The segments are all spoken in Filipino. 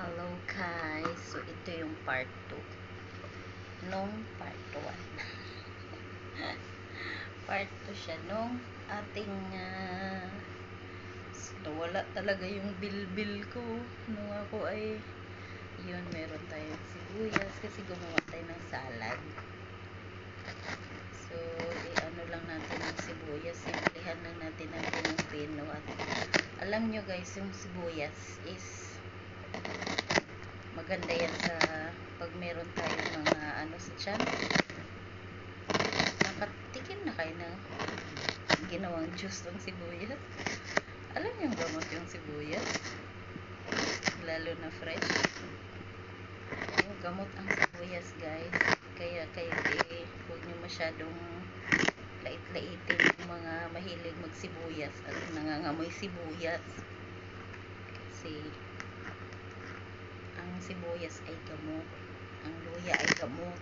Hello guys, so ito yung part 2 nung part 1. Part 2 siya nung ating nawala talaga yung bilbil ko nung ako ay yun, meron tayong sibuyas kasi gumawa tayo ng salad. So ano lang natin yung sibuyas, simplihan lang natin ang pinipino. At alam nyo guys, yung sibuyas is maganda yan sa pag meron tayong mga sa tiyan. Nakatikim na kayo ng ginawang juice ng sibuyas. Alam niyo gamot yung sibuyas, lalo na fresh. Yung gamot ang sibuyas guys, kaya kayo huwag nyo masyadong lait-laitin yung mga mahilig magsibuyas at nangangamoy sibuyas, kasi ang sibuyas ay gamot, ang luya ay gamot,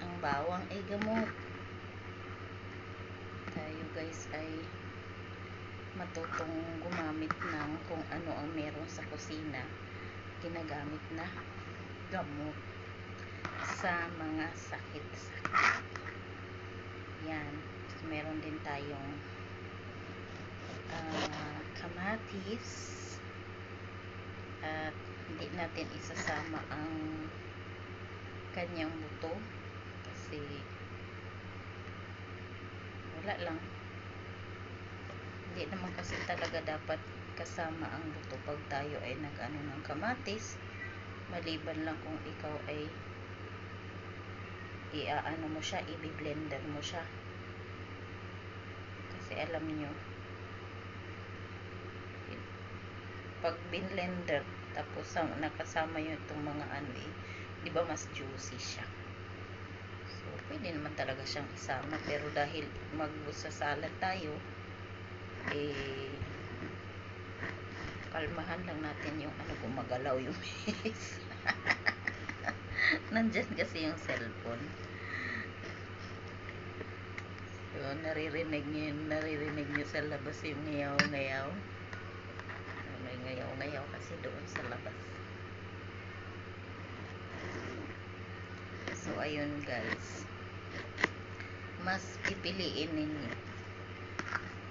ang bawang ay gamot. Tayo guys ay matutong gumamit ng kung ano ang meron sa kusina, ginagamit na gamot sa mga sakit-sakit. Yan. So, meron din tayong kamatis, at hindi natin isasama ang kanyang buto kasi wala lang, hindi naman kasi talaga dapat kasama ang buto pag tayo ay nag-ano ng kamatis, maliban lang kung ikaw ay iaano mo siya, i-blender mo siya, kasi alam nyo pag binlender tapos nakasama yun itong mga di ba mas juicy siya. So pwede naman talaga siyang isama, pero dahil magsasalad tayo, kalmahan lang natin yung gumagalaw yung face. Nandyan kasi yung cellphone. So naririnig nyo sa labas yung ngayaw-ngayaw. May ngayaw-ngayaw kasi doon sa labas. So ayun guys, mas pipiliin ninyo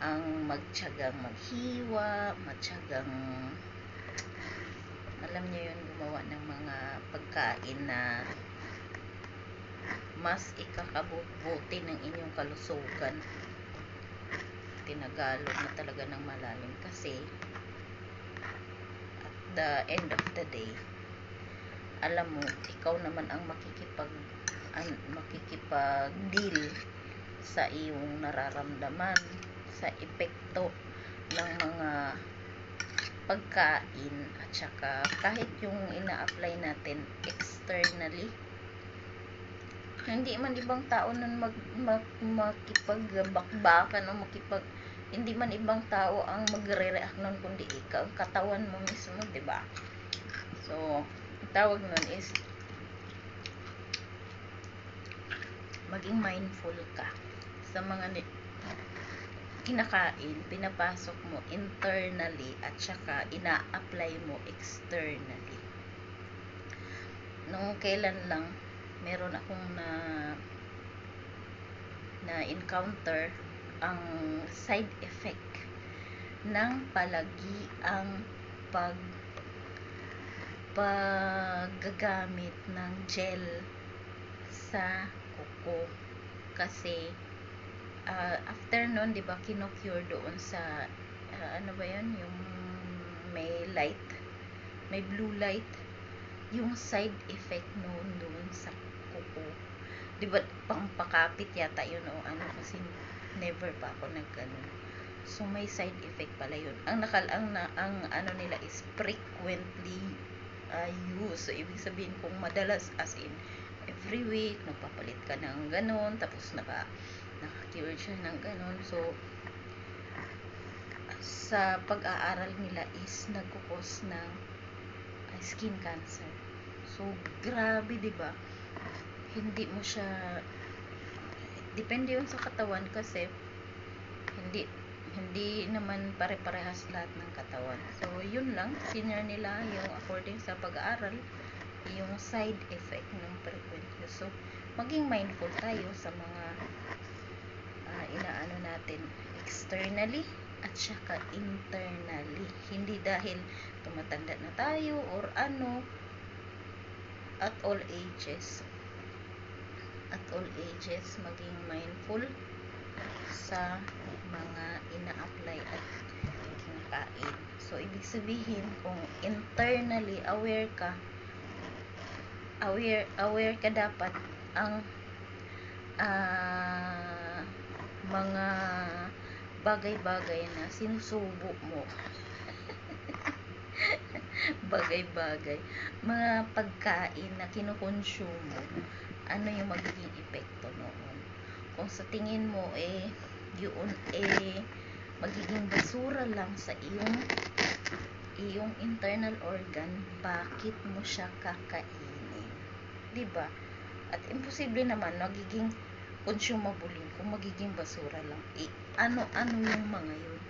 ang magtiyagang maghiwa, matyagang alam nyo yun, gumawa ng mga pagkain na mas ikakabuti ng inyong kalusugan. Tinagalog na talaga ng malalim, kasi at the end of the day, alam mo, ikaw naman ang makikipag-deal sa iyong nararamdaman, sa epekto ng mga pagkain, at saka kahit yung ina-apply natin externally. Hindi man ibang tao nun makipagbakbakan o hindi man ibang tao ang magre-react nun, kundi ikaw, ang katawan mo mismo, diba? So tawag nun is maging mindful ka sa mga kinakain, pinapasok mo internally at saka ina-apply mo externally. Nung kailan lang meron akong na encounter ang side effect ng palagi ang paggagamit ng gel sa kuko, kasi after nun, di ba, kinocure doon sa ano ba yun, yung may light, may blue light, yung side effect noon doon sa kuko, di ba, pangpakapit yata yun o kasi never pa ako nagganon. So may side effect pala yun. Ang ano nila is frequently use. So ibig sabihin kung madalas, as in every week nagpapalit ka ng ganon, tapos naka-cure siya ng ganon. So sa pag-aaral nila is nagkukos ng skin cancer. So grabe, diba? Hindi mo siya, depende yun sa katawan, kasi hindi naman pare-parehas lahat ng katawan. So, yun lang, senior nila yung according sa pag-aaral, yung side effect ng frequent use. So, maging mindful tayo sa mga inaano natin externally at saka internally. Hindi dahil tumatanda na tayo or ano, at all ages. At all ages, maging mindful sa mga ina-apply at kinakain. So, ibig sabihin, kung internally aware ka dapat ang mga bagay-bagay na sinusubo mo bagay-bagay, mga pagkain na kinukonsume mo, ano yung magiging epekto noon. Kung sa tingin mo yun magiging basura lang sa iyong internal organ, bakit mo siya kakainin? 'Di ba? At imposible naman magiging consumable yun kung magiging basura lang. Ano yung mga yun?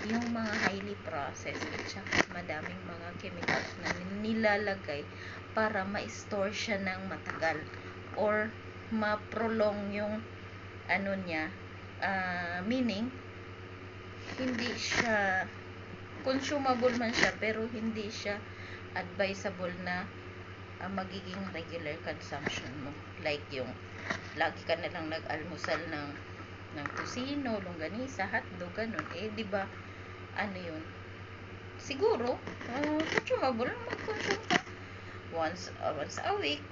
Yung mga highly processed at saka madaming mga chemicals na nilalagay para ma-store siya ng matagal or ma-prolong yung ano niya, meaning hindi siya consumable man siya pero hindi siya advisable na magiging regular consumption mo. Like yung lagi ka na lang nag-almusal ng tusino, longganisa, hotdog, ganun. Di ba, ano yun? Siguro, consumable, mag-consume ka once a week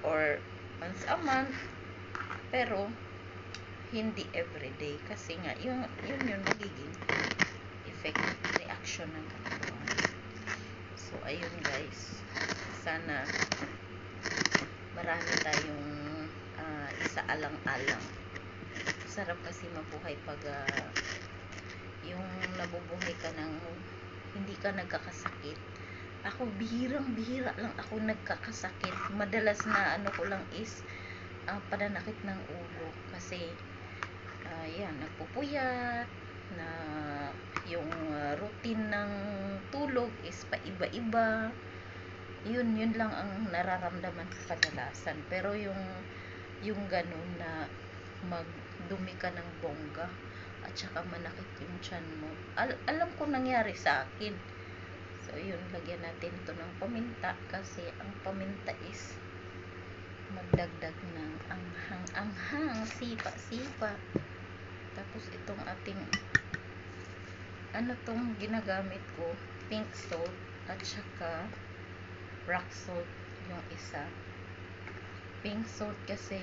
or once a month, pero hindi everyday kasi nga yun magiging effect, reaction ng katawan. So, ayun guys, sana marami tayong isaalang-alang. Sarap kasi mabuhay pag yung nabubuhay ka ng hindi ka nagkakasakit. Ako bihirang-bihira lang ako nagkakasakit. Madalas na ano ko lang is pananakit ng ulo kasi yan, nagpupuyat na yung routine ng tulog is paiba-iba. Yun lang ang nararamdaman ko kadalasan. Pero yung ganun na magdumi ka ng bongga at saka manakit yung tiyan mo, alam ko nangyari sa akin. So yun, lagyan natin ito ng paminta kasi ang paminta is magdagdag ng anghang, sipa. Tapos itong ating ano tong ginagamit ko, pink salt at saka rock salt yung isa. Pink salt kasi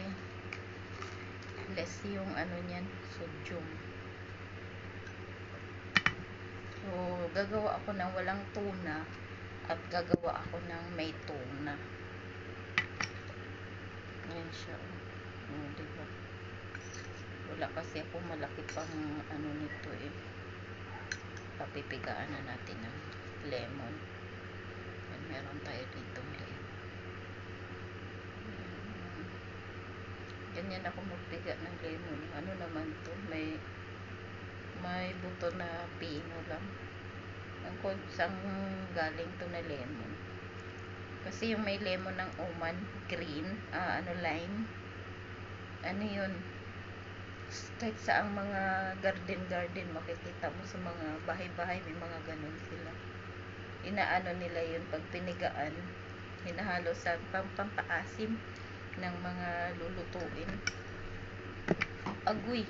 less yung ano niyan, sodium. So, gagawa ako ng walang tuna at gagawa ako ng may tuna. Ayan siya. Diba? Wala kasi ako malaki pang ano nito papipigaan na natin ng lemon. Ayan, meron tayo dito lemon. Ganyan ako magpiga ng lemon. Ano naman to, may buto na pino lang. Ang saan galing to na lemon. Kasi yung may lemon ng Oman, green, lime. Ano yun? Kahit sa ang mga garden, makikita mo sa mga bahay-bahay, may mga ganun sila. Inaano nila yun pag pinigaan, hinahalo sa pampaasim ng mga lulutuin. Agoy.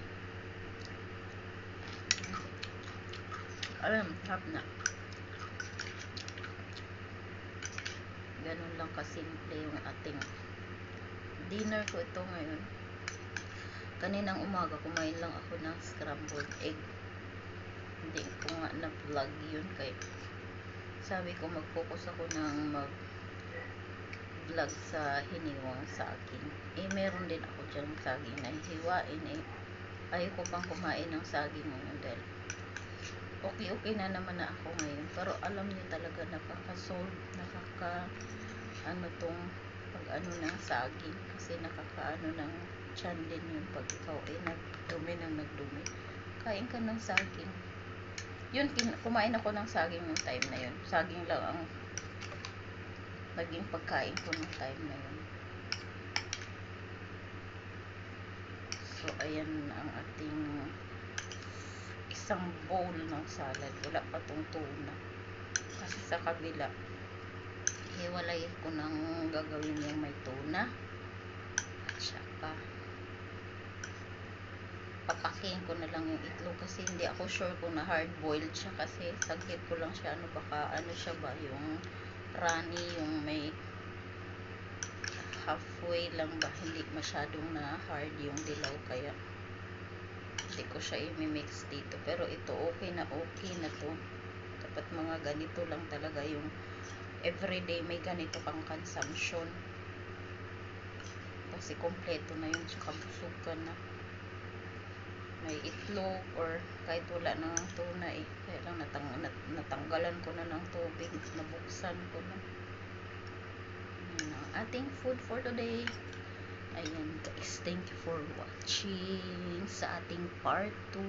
Harap na. Ganun lang kasimple yung ating dinner ko ito ngayon. Kaninang umaga kumain lang ako ng scrambled egg. Hindi ko nga na-vlog yun kaya sabi ko mag-focus ako ng mag-vlog sa hiniwang saging. Meron din ako dyan saging na hiwain ayoko pang kumain ng saging ngayon dahil okay na naman na ako ngayon. Pero alam niyo talaga nakaka-solve, ano tong pag ano ng saging kasi nakakaano ng tiyan din yun pag ikaw nagdumi. Kain ka ng saging. Yun, kumain ako ng saging nung time na yun. Saging lang ang naging pagkain ko nung time na yun. So, ayan ang ating isang bowl ng salad. Wala pa tong tuna. Kasi sa kabila, hiwalay ko ng gagawin yung may tuna. At saka, papakihin ko na lang yung itlog kasi hindi ako sure kung na hard boiled siya kasi saglit ko lang siya, ano baka ano siya ba, yung runny, yung may halfway lang ba, hindi masyadong na hard yung dilaw, kaya hindi ko siya i-mix dito. Pero ito okay na to. Dapat mga ganito lang talaga yung everyday may ganito kang consumption kasi kompleto na yun, tsaka busog ka na. May itlog or kahit wala na ng tuna eh, kaya lang natanggalan ko na ng tubig, nabuksan ko na. Yan ang ating food for today. Ayan guys, thank you for watching sa ating part 2.